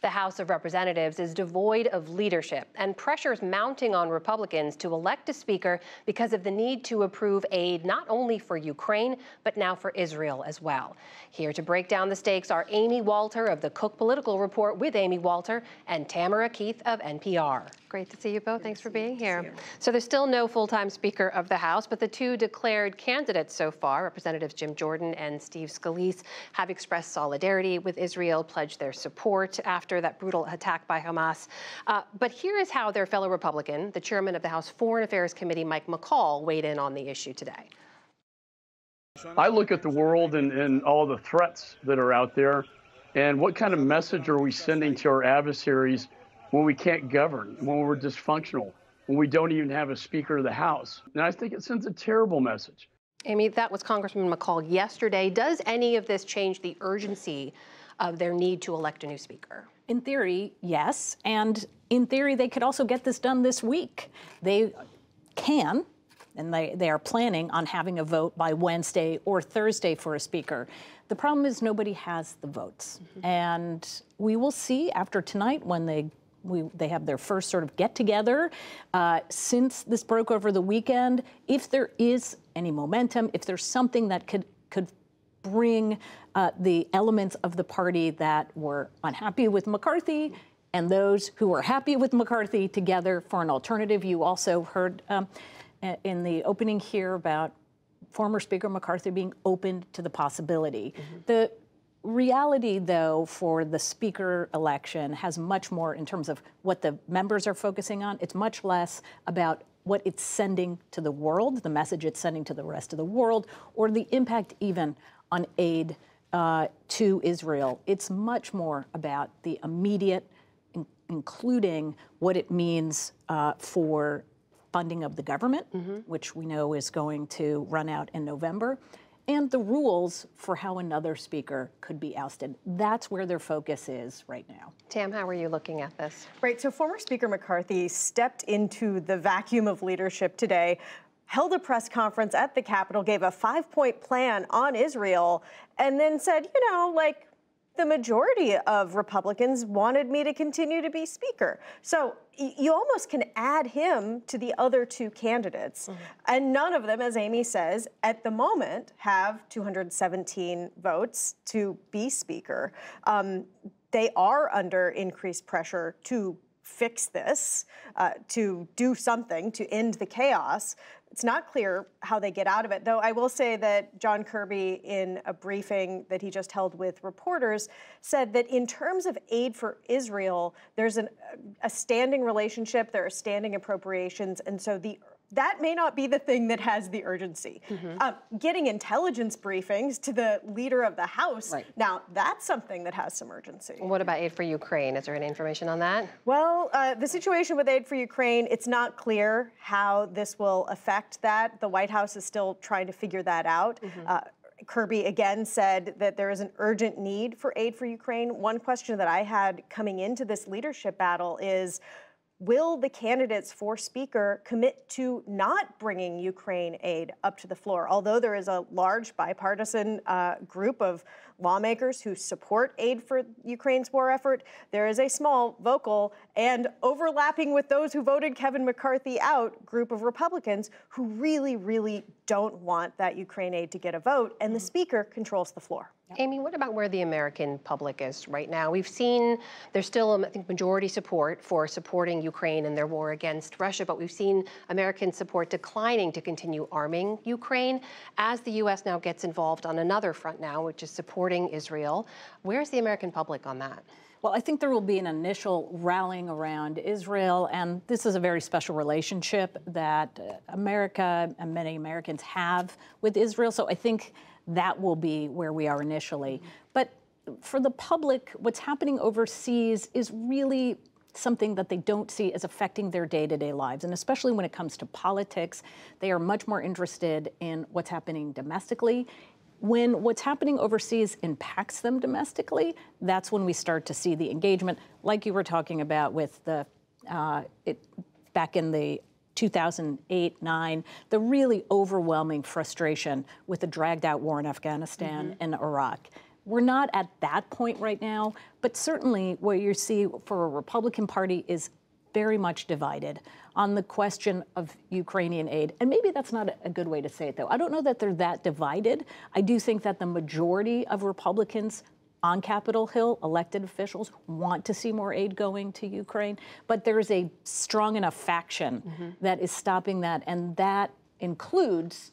The House of Representatives is devoid of leadership, and pressure is mounting on Republicans to elect a speaker because of the need to approve aid not only for Ukraine, but now for Israel as well. Here to break down the stakes are Amy Walter of the Cook Political Report with Amy Walter and Tamara Keith of NPR. Great to see you both. Thanks for being here. So there's still no full-time Speaker of the House, but the two declared candidates so far, Representatives Jim Jordan and Steve Scalise, have expressed solidarity with Israel, pledged their support after that brutal attack by Hamas. But here is how their fellow Republican, the chairman of the House Foreign Affairs Committee, Mike McCaul, weighed in on the issue today. I look at the world and all the threats that are out there, and what kind of message are we sending to our adversaries when we can't govern, when we're dysfunctional, when we don't even have a Speaker of the House? And I think it sends a terrible message. Amy, that was Congressman McCaul yesterday. Does any of this change the urgency of their need to elect a new Speaker? In theory, yes. And in theory, they could also get this done this week. They can, and they are planning on having a vote by Wednesday or Thursday for a Speaker. The problem is nobody has the votes. And we will see after tonight when they have their first sort of get-together since this broke over the weekend, if there is any momentum, if there's something that could bring the elements of the party that were unhappy with McCarthy and those who were happy with McCarthy together for an alternative. You also heard in the opening here about former Speaker McCarthy being open to the possibility. The reality, though, for the Speaker election has much more in terms of what the members are focusing on. It's much less about what it's sending to the world, the message it's sending to the rest of the world, or the impact even on aid to Israel. It's much more about the immediate, including what it means for funding of the government, which we know is going to run out in November, and the rules for how another speaker could be ousted. That's where their focus is right now. Tam, how are you looking at this? Right, so former Speaker McCarthy stepped into the vacuum of leadership today, held a press conference at the Capitol, gave a 5-point plan on Israel, and then said, you know, like, the majority of Republicans wanted me to continue to be Speaker. So you almost can add him to the other two candidates. And none of them, as Amy says, at the moment have 217 votes to be Speaker. They are under increased pressure to fix this, to do something to end the chaos. It's not clear how they get out of it, though I will say that John Kirby, in a briefing that he just held with reporters, said that in terms of aid for Israel, there's a standing relationship, there are standing appropriations, and so that may not be the thing that has the urgency. Getting intelligence briefings to the leader of the House, now that's something that has some urgency. What about aid for Ukraine? Is there any information on that? Well, the situation with aid for Ukraine, it's not clear how this will affect that. The White House is still trying to figure that out. Kirby again said that there is an urgent need for aid for Ukraine. One question that I had coming into this leadership battle is, will the candidates for Speaker commit to not bringing Ukraine aid up to the floor? Although there is a large bipartisan group of lawmakers who support aid for Ukraine's war effort, there is a small, vocal, and overlapping with those who voted Kevin McCarthy out group of Republicans who really, really don't want that Ukraine aid to get a vote, and the Speaker controls the floor. Amy, what about where the American public is right now? We've seen there's still, I think, majority support for supporting Ukraine in their war against Russia, but we've seen American support declining to continue arming Ukraine as the U.S. now gets involved on another front now, which is supporting Israel. Where's the American public on that? Well, I think there will be an initial rallying around Israel, and this is a very special relationship that America and many Americans have with Israel. So I think that will be where we are initially. But for the public, what's happening overseas is really something that they don't see as affecting their day-to-day lives. And especially when it comes to politics, they are much more interested in what's happening domestically. When what's happening overseas impacts them domestically, that's when we start to see the engagement, like you were talking about with the back in the 2008-9, the really overwhelming frustration with the dragged-out war in Afghanistan and Iraq. we're not at that point right now, but certainly what you see for a Republican Party is very much divided on the question of Ukrainian aid. And maybe that's not a good way to say it, though. I don't know that they're that divided. I do think that the majority of Republicans on Capitol Hill, elected officials, want to see more aid going to Ukraine. But there's a strong enough faction that is stopping that, and that includes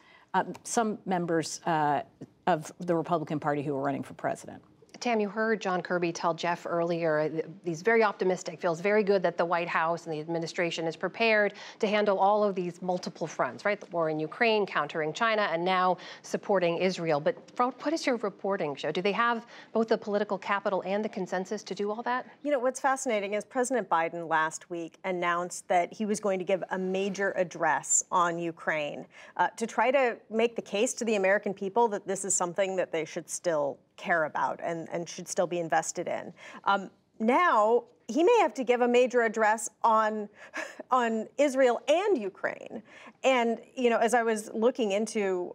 some members of the Republican Party who are running for president. Tam, you heard John Kirby tell Jeff earlier, he's very optimistic, feels very good that the White House and the administration is prepared to handle all of these multiple fronts, right? The war in Ukraine, countering China, and now supporting Israel. But what is your reporting show? Do they have both the political capital and the consensus to do all that? You know, what's fascinating is President Biden last week announced that he was going to give a major address on Ukraine to try to make the case to the American people that this is something that they should still care about and should still be invested in. Now, he may have to give a major address on Israel and Ukraine. And, you know, as I was looking into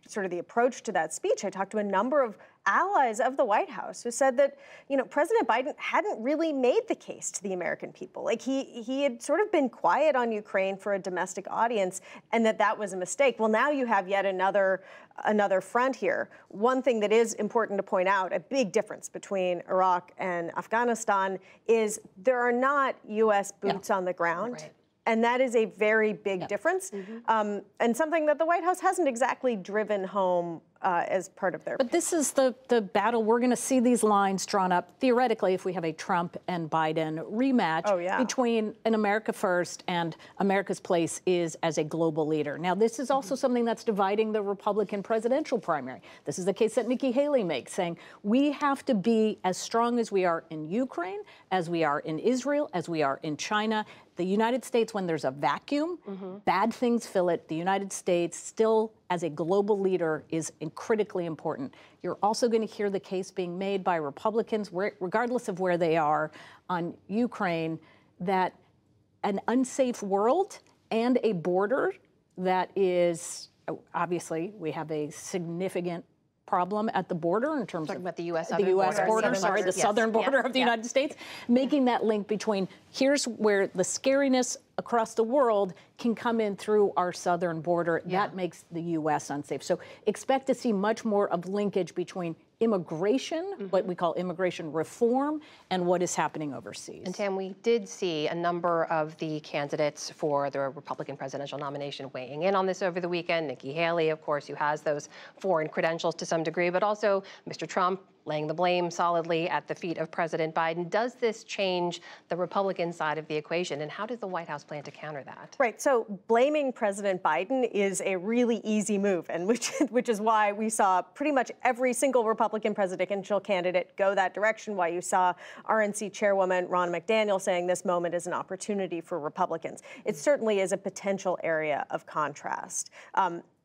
sort of the approach to that speech, I talked to a number of allies of the White House who said that, you know, President Biden hadn't really made the case to the American people. Like he had sort of been quiet on Ukraine for a domestic audience, and that was a mistake. Well, now you have yet another front here. One thing that is important to point out, a big difference between Iraq and Afghanistan, is there are not U.S. boots on the ground. Right. And that is a very big difference, and something that the White House hasn't exactly driven home as part of their. But this is the battle. We're going to see these lines drawn up, theoretically, if we have a Trump and Biden rematch between an America First and America's place is as a global leader. Now, this is also something that's dividing the Republican presidential primary. This is the case that Nikki Haley makes, saying we have to be as strong as we are in Ukraine, as we are in Israel, as we are in China. The United States, when there's a vacuum, bad things fill it. The United States still, as a global leader, is critically important. You're also going to hear the case being made by Republicans, regardless of where they are on Ukraine, that an unsafe world and a border that is, obviously, we have a significant problem at the border in terms of about the U.S. border, the southern border of the United States, making that link between here's where the scariness across the world can come in through our southern border. That makes the U.S. unsafe. So expect to see much more of linkage between immigration, what we call immigration reform, and what is happening overseas. And Tam, we did see a number of the candidates for the Republican presidential nomination weighing in on this over the weekend. Nikki Haley, of course, who has those foreign credentials to some degree, but also Mr. Trump laying the blame solidly at the feet of President Biden. Does this change the Republican side of the equation, and how does the White House plan to counter that? Right, so blaming President Biden is a really easy move, and which is why we saw pretty much every single Republican presidential candidate go that direction, why you saw RNC chairwoman Ronna McDaniel saying this moment is an opportunity for Republicans. It certainly is a potential area of contrast.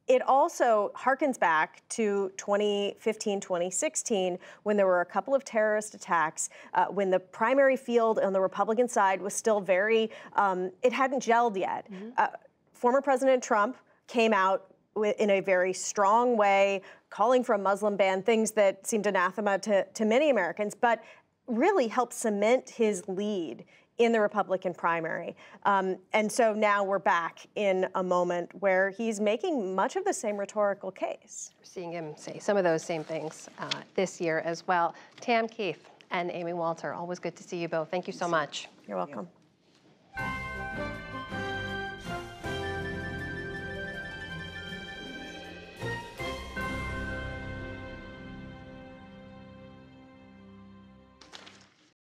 It also harkens back to 2015, 2016, when there were a couple of terrorist attacks, when the primary field on the Republican side was still very, it hadn't gelled yet. Former President Trump came out in a very strong way, calling for a Muslim ban, things that seemed anathema to many Americans, but really helped cement his lead in the Republican primary. And so now we're back in a moment where he's making much of the same rhetorical case. We're seeing him say some of those same things this year as well. Tam Keith and Amy Walter, always good to see you both. Thank you so much. You're welcome.